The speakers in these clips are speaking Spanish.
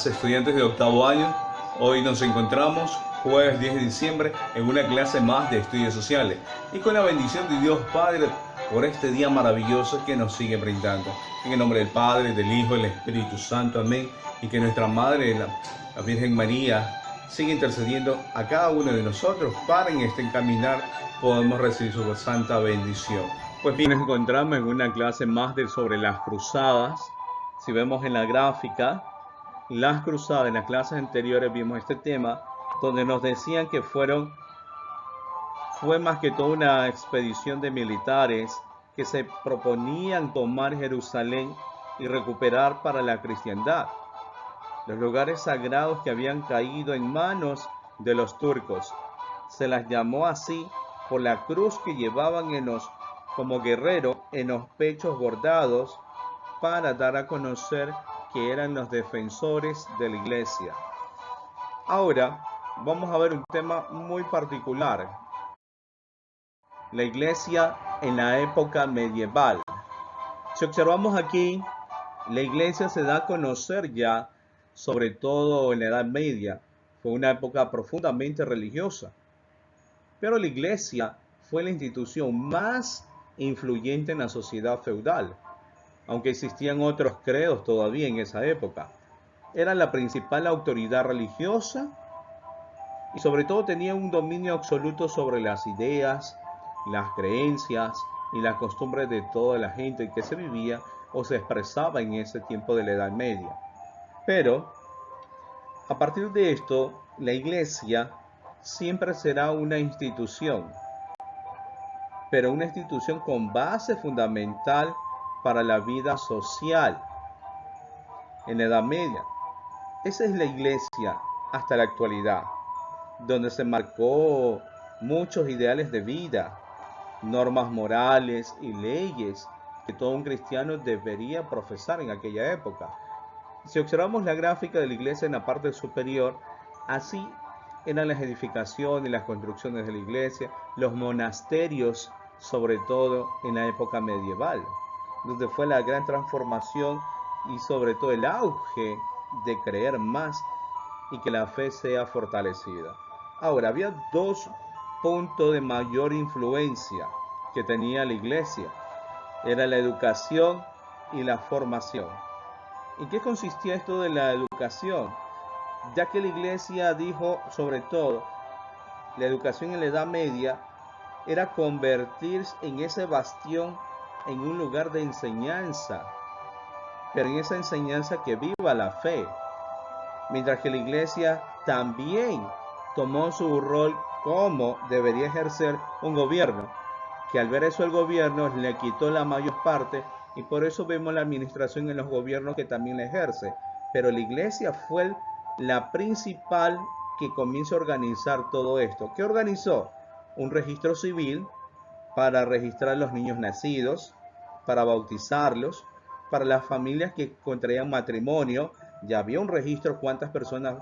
días, estudiantes de octavo año. Hoy nos encontramos jueves 10 de diciembre en una clase más de estudios sociales y con la bendición de Dios Padre por este día maravilloso que nos sigue brindando. En el nombre del Padre, del Hijo y del Espíritu Santo. Amén. Y que nuestra Madre, la Virgen María, siga intercediendo a cada uno de nosotros para en este encaminar podamos recibir su santa bendición. Pues bien, nos encontramos en una clase más sobre las cruzadas. Si vemos en la gráfica, las cruzadas, en las clases anteriores vimos este tema, donde nos decían que fue más que todo una expedición de militares que se proponían tomar Jerusalén y recuperar para la cristiandad los lugares sagrados que habían caído en manos de los turcos. Se las llamó así por la cruz que llevaban como guerrero en los pechos bordados, para dar a conocer que eran los defensores de la iglesia. Ahora vamos a ver un tema muy particular: la iglesia en la época medieval. Si observamos aquí, la iglesia se da a conocer ya, sobre todo en la Edad Media. Fue una época profundamente religiosa, pero la iglesia fue la institución más influyente en la sociedad feudal, aunque existían otros credos todavía en esa época. Era la principal autoridad religiosa y sobre todo tenía un dominio absoluto sobre las ideas, las creencias y las costumbres de toda la gente que se vivía o se expresaba en ese tiempo de la Edad Media. Pero a partir de esto, la iglesia siempre será una institución, pero una institución con base fundamental para la vida social en la Edad Media. Esa es la iglesia hasta la actualidad, donde se marcó muchos ideales de vida, normas morales y leyes que todo un cristiano debería profesar en aquella época. Si observamos la gráfica de la iglesia en la parte superior, así eran las edificaciones y las construcciones de la iglesia, los monasterios, sobre todo en la época medieval, donde fue la gran transformación y sobre todo el auge de creer más y que la fe sea fortalecida. Ahora, había dos puntos de mayor influencia que tenía la iglesia: era la educación y la formación. ¿En qué consistía esto de la educación? Ya que la iglesia dijo, sobre todo, la educación en la Edad Media era convertirse en ese bastión en un lugar de enseñanza, pero en esa enseñanza que viva la fe. Mientras que la iglesia también tomó su rol como debería ejercer un gobierno, que al ver eso el gobierno le quitó la mayor parte, y por eso vemos la administración en los gobiernos que también la ejerce. Pero la iglesia fue la principal que comienza a organizar todo esto. ¿Qué organizó? Un registro civil para registrar los niños nacidos, para bautizarlos, para las familias que contraían matrimonio. Ya había un registro cuántas personas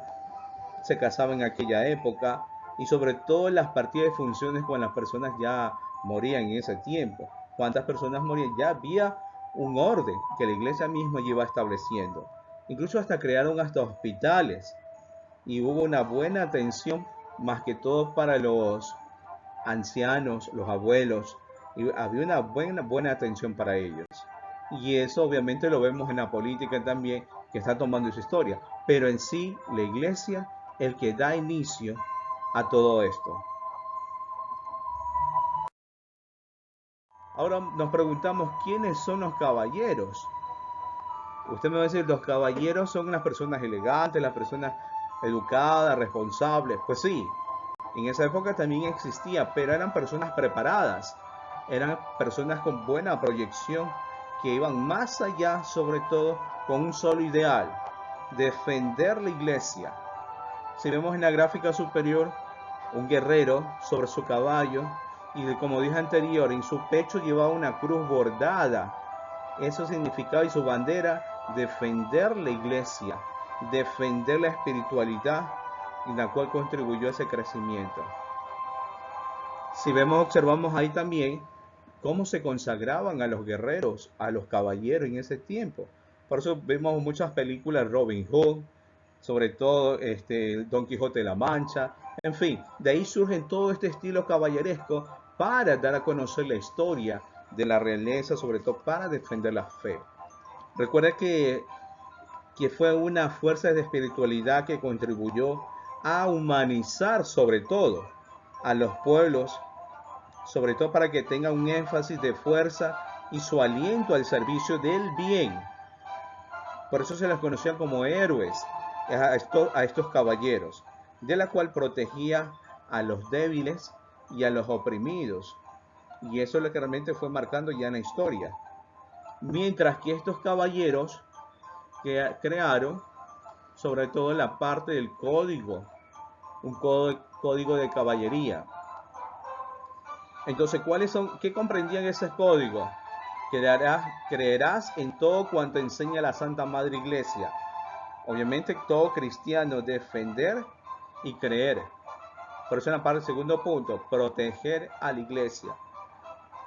se casaban en aquella época, y sobre todo las partidas de funciones cuando las personas ya morían en ese tiempo. Cuántas personas morían, ya había un orden que la iglesia misma lleva estableciendo. Incluso hasta crearon hasta hospitales, y hubo una buena atención, más que todo para los ancianos, los abuelos, y había una buena atención para ellos. Y eso obviamente lo vemos en la política también, que está tomando esa historia. Pero en sí, la iglesia es el que da inicio a todo esto. Ahora nos preguntamos, ¿quiénes son los caballeros? Usted me va a decir, los caballeros son las personas elegantes, las personas educadas, responsables. Pues sí, en esa época también existía, pero eran personas preparadas, eran personas con buena proyección, que iban más allá, sobre todo con un solo ideal: defender la iglesia. Si vemos en la gráfica superior, un guerrero sobre su caballo, y como dije anterior, en su pecho llevaba una cruz bordada. Eso significaba, y su bandera, defender la iglesia, defender la espiritualidad, en la cual contribuyó a ese crecimiento. Si vemos, observamos ahí también cómo se consagraban a los guerreros, a los caballeros en ese tiempo. Por eso vemos muchas películas, Robin Hood, sobre todo Don Quijote de la Mancha, en fin, de ahí surge todo este estilo caballeresco para dar a conocer la historia de la realeza, sobre todo para defender la fe. Recuerda que fue una fuerza de espiritualidad que contribuyó a humanizar sobre todo a los pueblos, sobre todo para que tengan un énfasis de fuerza y su aliento al servicio del bien. Por eso se les conocía como héroes a estos caballeros, de la cual protegía a los débiles y a los oprimidos. Y eso es lo que realmente fue marcando ya en la historia. Mientras que estos caballeros que crearon sobre todo la parte del código, un código de caballería. Entonces, ¿qué comprendían ese código? Creerás en todo cuanto enseña la Santa Madre Iglesia. Obviamente todo cristiano defender y creer. Por eso en la parte del segundo punto, proteger a la iglesia.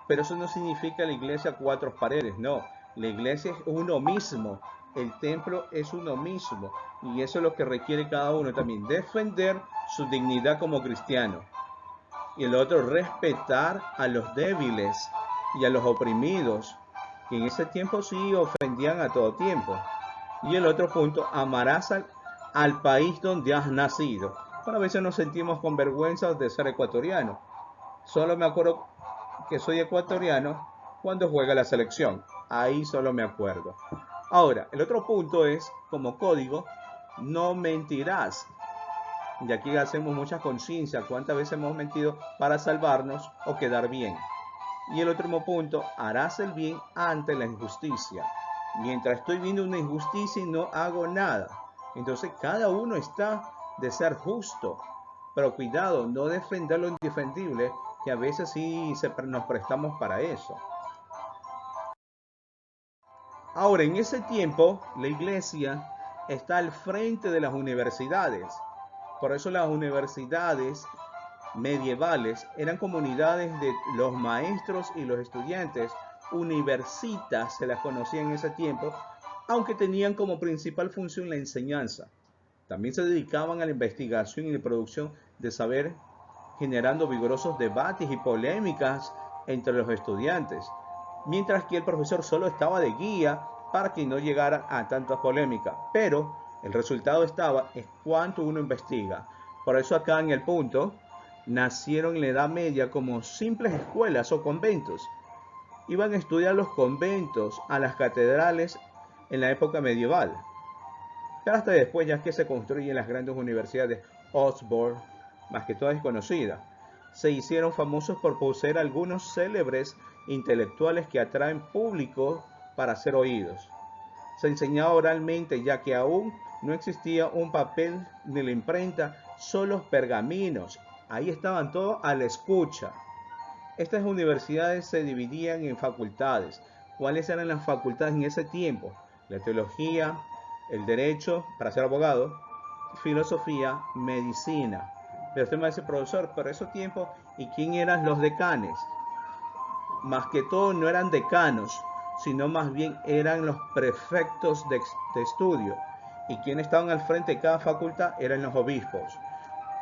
Pero eso no significa la iglesia cuatro paredes, no. La iglesia es uno mismo, el templo es uno mismo. Y eso es lo que requiere cada uno también, defender su dignidad como cristiano. Y el otro, respetar a los débiles y a los oprimidos, que en ese tiempo sí ofendían a todo tiempo. Y el otro punto, amarás al país donde has nacido. Pero a veces nos sentimos con vergüenza de ser ecuatoriano. Solo me acuerdo que soy ecuatoriano cuando juega la selección. Ahí solo me acuerdo. Ahora, el otro punto es, como código, no mentirás. Y aquí hacemos mucha conciencia, cuántas veces hemos mentido para salvarnos o quedar bien. Y el último punto, harás el bien ante la injusticia. Mientras estoy viendo una injusticia y no hago nada. Entonces cada uno está de ser justo. Pero cuidado, no defender lo indefendible, que a veces sí nos prestamos para eso. Ahora, en ese tiempo, la iglesia está al frente de las universidades. Por eso las universidades medievales eran comunidades de los maestros y los estudiantes. Universitas se las conocía en ese tiempo, aunque tenían como principal función la enseñanza. También se dedicaban a la investigación y la producción de saber, generando vigorosos debates y polémicas entre los estudiantes, mientras que el profesor solo estaba de guía para que no llegara a tanta polémica. Pero el resultado estaba en cuanto uno investiga. Por eso acá en el punto, nacieron en la Edad Media como simples escuelas o conventos. Iban a estudiar los conventos a las catedrales en la época medieval. Pero hasta después ya que se construyen las grandes universidades, Oxford, más que todas desconocidas, se hicieron famosos por poseer algunos célebres intelectuales que atraen público para ser oídos. Se enseñaba oralmente ya que aún no existía un papel ni la imprenta, solo pergaminos. Ahí estaban todos a la escucha. Estas universidades se dividían en facultades. ¿Cuáles eran las facultades en ese tiempo? La teología, el derecho para ser abogado, filosofía, medicina. Pero usted me dice, profesor, pero esos tiempos, ¿y quién eran los decanes? Más que todo no eran decanos, sino más bien eran los prefectos de estudio. Y quienes estaban al frente de cada facultad eran los obispos.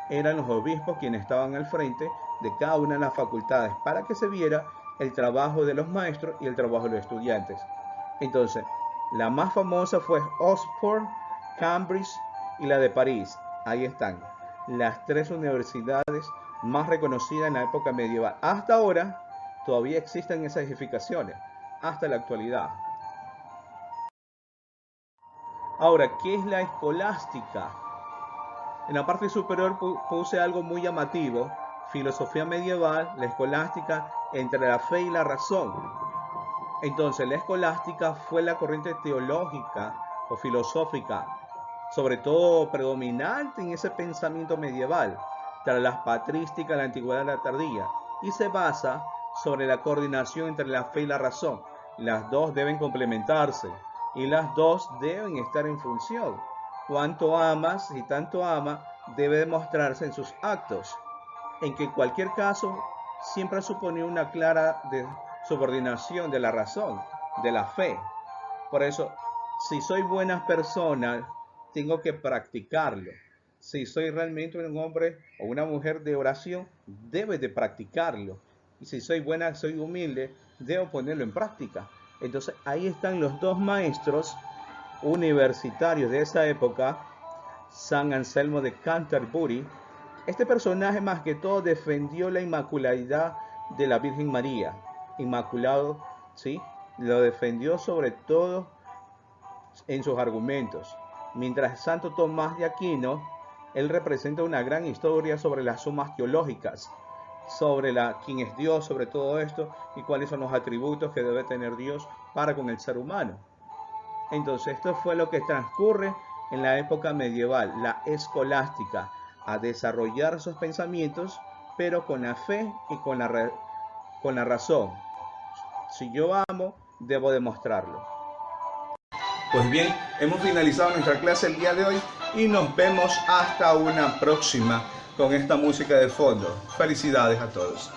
Eran los obispos quienes estaban al frente de cada una de las facultades para que se viera el trabajo de los maestros y el trabajo de los estudiantes. Entonces, la más famosa fue Oxford, Cambridge y la de París. Ahí están las tres universidades más reconocidas en la época medieval. Hasta ahora todavía existen esas edificaciones, hasta la actualidad. Ahora, ¿qué es la escolástica? En la parte superior puse algo muy llamativo: filosofía medieval, la escolástica, entre la fe y la razón. Entonces, la escolástica fue la corriente teológica o filosófica, sobre todo predominante en ese pensamiento medieval, tras las patrísticas de la antigüedad de la tardía, y se basa sobre la coordinación entre la fe y la razón. Las dos deben complementarse y las dos deben estar en función. Cuanto amas y tanto ama debe demostrarse en sus actos, en que en cualquier caso siempre supone una clara subordinación de la razón, de la fe. Por eso, si soy buena persona, tengo que practicarlo. Si soy realmente un hombre o una mujer de oración, debe de practicarlo. Y si soy buena, soy humilde, debo ponerlo en práctica. Entonces ahí están los dos maestros universitarios de esa época, San Anselmo de Canterbury. Este personaje más que todo defendió la inmaculadad de la Virgen María. Inmaculado, ¿sí? Lo defendió sobre todo en sus argumentos. Mientras Santo Tomás de Aquino, él representa una gran historia sobre las sumas teológicas, sobre quién es Dios, sobre todo esto, y cuáles son los atributos que debe tener Dios para con el ser humano. Entonces, esto fue lo que transcurre en la época medieval, la escolástica, a desarrollar sus pensamientos, pero con la fe y con la razón. Si yo amo, debo demostrarlo. Pues bien, hemos finalizado nuestra clase el día de hoy y nos vemos hasta una próxima con esta música de fondo. Felicidades a todos.